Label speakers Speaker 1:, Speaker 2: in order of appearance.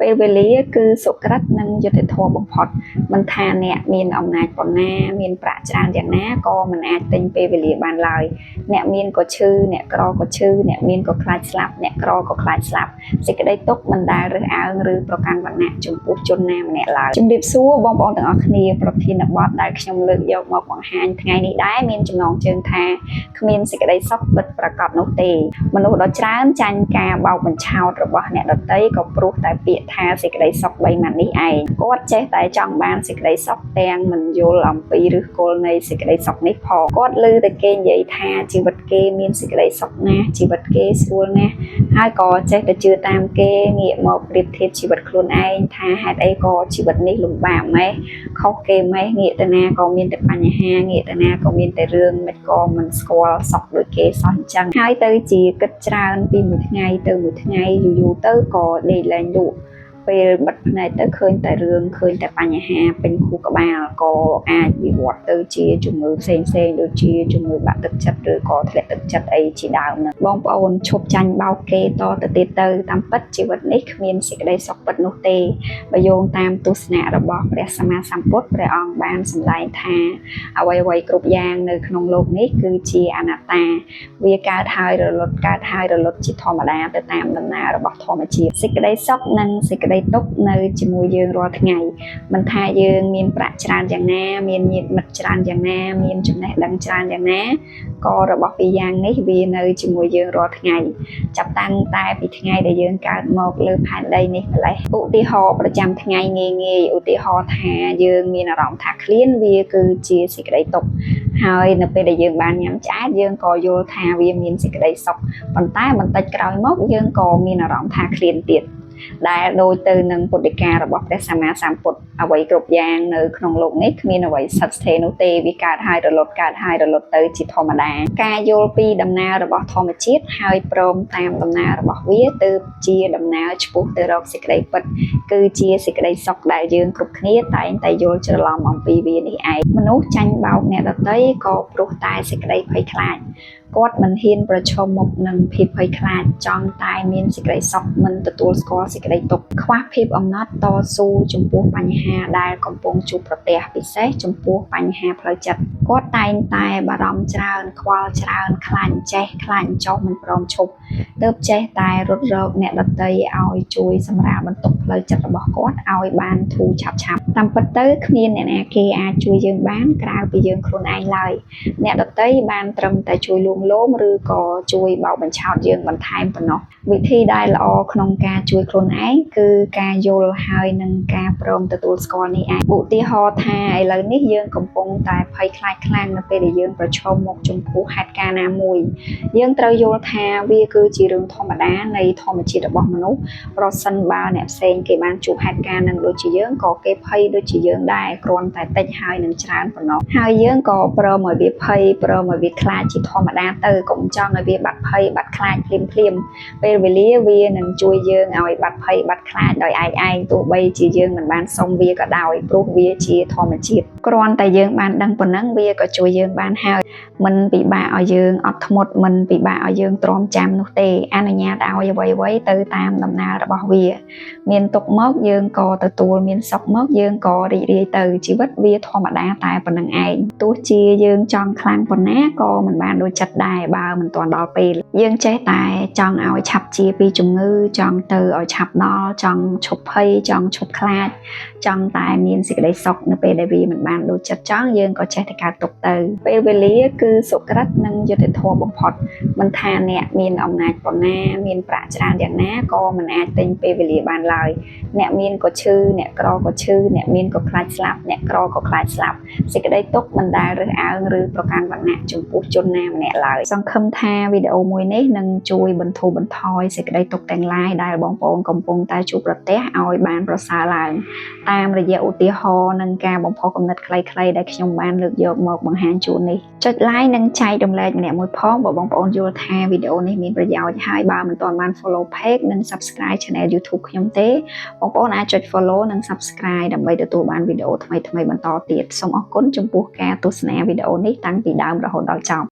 Speaker 1: ពេលវេលាគឺសុក្រិតនិងយុត្តិធម៌បំផុតមិនថាអ្នកមានអំណាចប៉ុណ្ណាមានប្រាក់ច្រើនយ៉ាងណាក៏មិនអាចទិញពេលវេលាបានឡើយអ្នកមានក៏ឈឺអ្នកក្រក៏ឈឺអ្នកមានក៏ខ្លាចស្លាប់អ្នកក្រក៏ខ្លាចស្លាប់សេចក្តីទុក្ខមិនដែលរើសអើងឬប្រកាន់វណ្ណៈចំពោះជនណាម្នាក់ឡើយជំរាបសួរបងប្អូនទាំងអស់គ្នាប្រធានបទដែលខ្ញុំលើកយកមកបង្ហាញថ្ងៃនេះដែរមានចំណងជើងថាគ្មានសេចក្តីសុខពិតប្រាកដនោះទេមនុស្សដ៏ច្រើនចាញ់ការបោកបញ្ឆោតរបស់អ្នកដទៃក៏ព្រោះតែពាក្យថាសេចក្តីសុខ3ម៉ាត់នេះឯងគាត់ចេះតែចង់បានសេចក្តីសុខទាំងមិនយល់អំពីឫសគល់នៃសេចក្តីសុខនេះផងគាត់ឮតែគេនិយាយថាជីវិតគេមានសេចក្តីសុខណាស់ជីវិតគេស្រួលណាស់ហើយក៏ចេះតែជឿតាមគេងាកមកប្រៀបធៀបជីវិតខ្លួនឯងថាហេតុអីក៏ជីវិតនេះលំបាកម៉េះខុសគេម៉េះងាកទៅណាក៏មានតែបញ្ហាងាកទៅណាក៏មានតែរឿងមិនក៏មិនស្គាល់សុខដូចគេសោះអញ្ចឹងហើយទៅជាគិតច្រើនពីមួយថ្ងៃទៅមួយថ្ងៃយូរទៅក៏ដេកលែងលក់ពេលបិទភ្នែកទៅឃើញតែរឿងឃើញតែបញ្ហាពេញខួរក្បាលក៏អាចវិវត្តទៅជាជំងឺផ្សេងដូចជាជំងឺបាក់ទឹកចិត្តឬក៏ធ្លាក់ទឹកចិត្តអីជាដើមហ្នឹងបងប្អូនឈប់ចាញ់បោកគេតទៅទៀតទៅតាមពិតជីវិតនេះគ្មានសេចក្តីសុខពិតនោះទេបើយោងតាមទស្សនៈរបស់ព្រះសម្មាសម្ពុទ្ធព្រះអង្គបានសម្ដែងថាអ្វីគ្រប់យ៉ាងនៅក្នុងโลกនេះគឺជាអនត្តាវាកើតហើយរលត់កើតហើយរលត់ជាធម្មតាទៅតាមដំណើររបស់ធម្មជាតិសេចក្តីសុខនិងសេចក្តីទុកនៅជាមួយយើងរាល់ថ្ងៃមិនថាយើងមានប្រាក់ច្រើនយ៉ាងណាមានញាតិមិត្តច្រើនយ៉ាងណាមានចំណេះដឹងច្រើនយ៉ាងណាក៏របស់ពីរយ៉ាងនេះវានៅជាមួយយើងរាល់ថ្ងៃចាប់តាំងតែពីថ្ងៃដែលយើងកើតមកលើផែនដីនេះម្លេះឧទាហរណ៍ប្រចាំថ្ងៃងាយឧទាហរណ៍ថាយើងមានអារម្មណ៍ថាឃ្លានវាគឺជាសេចក្តីទុកហើយនៅពេលដែលយើងបានញ៉ាំឆ្អែតយើងក៏យល់ថាវាមានសេចក្តីសុខប៉ុន្តែបន្តិចក្រោយមកយើងក៏មានអារម្មណ៍ថាឃ្លានទៀតដែលដូចទៅនឹងពុទ្ធិការបស់ព្រះសម្មាសម្ពុទ្ធអ្វីគ្រប់យ៉ាងនៅក្នុងโลกនេះគ្មានអ្វីស្ថិតស្ថេរនោះទេវាកើតហើយរលត់កើតហើយរលត់ទៅជាធម្មតាការយល់ពីដំណើររបស់ធម្មជាតិហើយព្រមតាមដំណើររបស់វាទើបជាដំណើរឆ្ពោះទៅរកសេចក្តីពិតគឺជាសេចក្តីសុខដែលយើងគ្រប់គ្នាតែងតែយល់ច្រឡំអំពីវានេះឯងមនុស្សចាញ់បោកអ្នកដទៃក៏ព្រោះតែសេចក្តីភ័យខ្លាចគាត់មិនហ៊ានប្រឈមមុខនឹងភាពភ័យខ្លាចចង់តែមានសេចក្តីសុខមិនទទួលស្គាល់សេចក្តីទុក្ខខ្វះភាពអំណត់តស៊ូចំពោះបញ្ហាដែលកំពុងជួបប្រទះពិសេសចំពោះបញ្ហាផ្លូវចិត្តគាត់តែងតែបារម្ភច្រើនខ្វល់ច្រើនខ្លាចចេះខ្លាចចោះមិនព្រមឈប់ទើបចេះតែរត់រកអ្នកដទៃឲ្យជួយសម្រាលបន្ទុកផ្លូវចិត្តរបស់គាត់ឲ្យបានធូរឆាប់តាមពិតទៅគ្មានអ្នកណាគេអាចជួយយើងបានក្រៅពីយើងខ្លួនឯងឡើយអ្នកដទៃបានត្រឹមតែជួយលួងលោមឬក៏ជួយបោកបញ្ឆោតយើងបន្ថែមប៉ុណ្ណោះវិធីដែលល្អក្នុងការជួយខ្លួនឯងគឺការយល់ហើយនិងការព្រមទទួលស្គាល់នេះឯងឧទាហរណ៍ថាឥឡូវនេះយើងកំពុងតែភ័យខ្លាចខ្លាំងនៅពេលដែលយើងប្រឈមមុខចំពោះហេតុការណ៍ណាមួយយើងត្រូវយល់ថាវាគឺជារឿងធម្មតានៃធម្មជាតិរបស់មនុស្សប្រសិនបើអ្នកផ្សេងគេបានជួបហេតុការណ៍នឹងដូចជាយើងក៏គេភ័យដូចជាយើងដែរគ្រាន់តែតិចហើយនឹងច្រើនប៉ុណ្ណោះហើយយើងក៏ព្រមឲ្យវាភ័យព្រមឲ្យវាខ្លាចជាធម្មតាទៅកុំចង់ឲ្យវាបាត់ភ័យបាត់ខ្លាចភ្លាមពេលវេលាវានឹងជួយយើងឲ្យបាត់ភ័យបាត់ខ្លាចដោយឯងទោះបីជាយើងមិនបានសុំវាក៏ដោយព្រោះវាជាធម្មជាតិគ្រាន់តែយើងបានដឹងប៉ុណ្ណឹងវាក៏ជួយយើងបានហើយមិនពិបាកឲ្យយើងអត់ធ្មត់មិនពិបាកឲ្យយើងទ្រាំចាំនោះទេអនុញ្ញាតឲ្យអ្វីទៅតាមដំណើររបស់វាមានទុកមកយើងក៏ទទួលមានសុខមកយើងក៏រីករាយទៅជីវិតវាធម្មតាតែប៉ុណ្្នឹងឯងទោះជាយើងចង់ខ្លាំងប៉ុណ្ណាក៏មិនបានដូចចិត្តដែរបើមិនទាន់ដល់ពេលយើងចេះតែចង់ឲ្យឆាប់ជាពីជំងឺចង់ទៅឲ្យឆាប់ដល់ចង់ឈប់ភ័យចង់ឈប់ខ្លាចចង់តែមានសេចក្តីសុខនៅពេលដែលវាមិនបានដូចចិត្តចង់យើងក៏ចេះតែកើតទុកទៅពេលវេលាគឺសុក្រិតនិងយុត្តិធម៌បំផុតមិនថាអ្នកមានអំណាចប៉ុណ្ណាមានប្រាក់ច្រើនយ៉ាងណាក៏មិនអាចទិញពេលវេលាបានឡើយអ្នកមានក៏ឈឺអ្នកក្រក៏ឈឺអ្នកមានក៏ខ្លាចស្លាប់អ្នកក្រក៏ខ្លាចស្លាប់សេចក្តីទុក្ខមិនដែលរើសអើងឬប្រកាន់វណ្ណៈចំពោះជនណាម្នាក់ឡើយសង្ឃឹមថាវីដេអូមួយនេះនឹងជួយបន្ធូរបន្ថយសេចក្តីទុក្ខទាំងឡាយដែលបងប្អូនកំពុងតែជួបប្រទះឲ្យបានប្រសើរឡើងតាមរយៈឧទាហរណ៍និងការបំផុសគំនិតខ្លីៗដែលខ្ញុំបានលើកយកមកបង្ហាញជូននេះចុច like និងចែករំលែកម្នាក់មួយផងបើបងប្អូនយល់ថាវីដេអូនេះមានប្រយោជន៍ហើយបើមិនទាន់បាន follow page និង subscribe channel YouTube ខ្ញុំទេបងប្អូនអាចចុច follow និង subscribe ដើម្បីទទួលបានវីដេអូថ្មីៗបន្តទៀតសូមអរគុណចំពោះការទស្សនាវីដេអូនេះតាំងពីដើមរហូតដល់ចប់